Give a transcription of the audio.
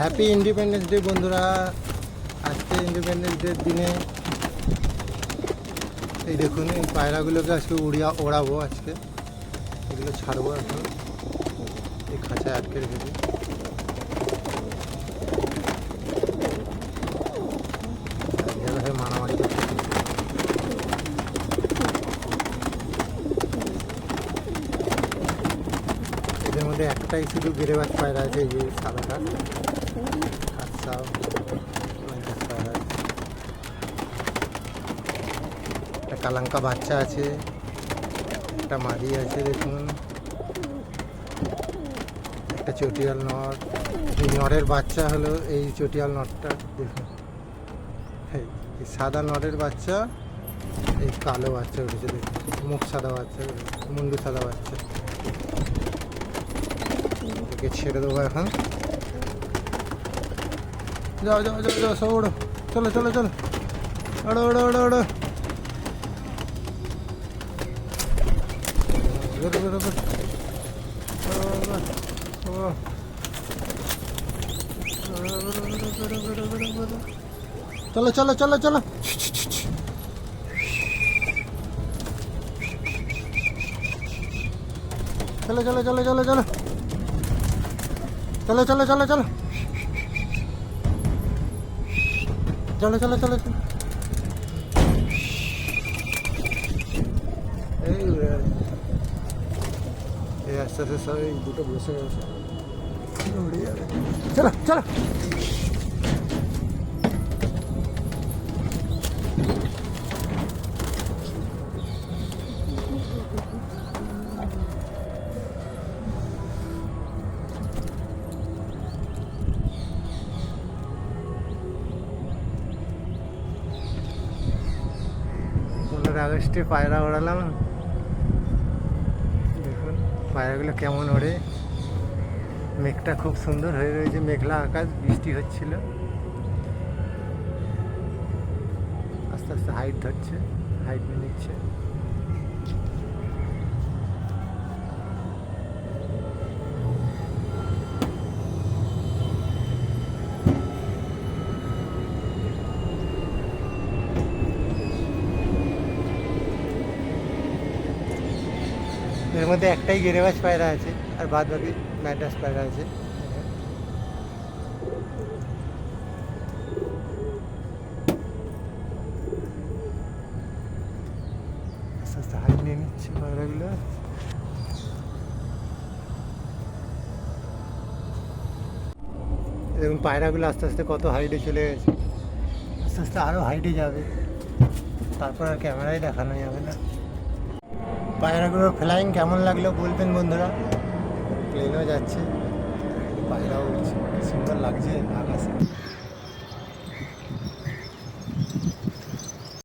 Happy independence day বন্ধুরা। আজকে independence ডের দিনে এই দেখুন এই পায়রাগুলোকে আজকে ওড়াবো। আজকে এগুলো ছাড়বো এখন, এই খাঁচায় আটকে রেখেছি। মারামারি করছে। এদের মধ্যে একটাই শুধু গিরেবাজ পায়রা আছে, এই যে সাদাটা আচ্ছা পায়রা। একটা কালাঙ্কা বাচ্চা আছে, একটা মাদি আছে দেখুন, একটা চটিয়াল নর। এই নরের বাচ্চা হলো এই চটিয়াল নরটা দেখুন। এই সাদা নরের বাচ্চা, এই কালো বাচ্চা উঠেছে দেখুন, মুখ সাদা বাচ্চা, মুন্ডু সাদা বাচ্চা। একে ছেড়ে দেবো এখন। যাও যাও যাও যাও, সব ওড়ো, চলো চলো চলো, ওড়ো ওড়ো ওড়ো ওড়ো। চলো চলো চলো চলো, চলো চলো চলো চলো চলো চলো চলো চলো চলো চলো চলো চলো চলো। এই আস্তে আস্তে সব এই দুটো বসে গেছে, চলো চলো। আগস্টে পায়রা ওড়ালাম, দেখুন পায়রাগুলো কেমন ওড়ে। মেঘটা খুব সুন্দর হয়ে রয়েছে, মেঘলা আকাশ, বৃষ্টি হচ্ছিল। আস্তে আস্তে হাইট ধরছে, হাইট নিচ্ছে। এর মধ্যে একটাই গিরেবাজ পায়রা আছে, আর বাদ বাকি ম্যাড্রাস পায়রা আছে। আস্তে আস্তে হাইট নিয়ে নিচ্ছে পায়রাগুলো। এবং পায়রাগুলো আস্তে আস্তে কত হাইটে চলে গেছে, আস্তে আস্তে আরও হাইটে যাবে, তারপর আর ক্যামেরায় দেখানো যাবে না। পায়রাগুলোর ফ্লাইং কেমন লাগলো বলবেন বন্ধুরা। প্লেনও যাচ্ছে, পায়রাও উঠছে, সুন্দর লাগছে আকাশে।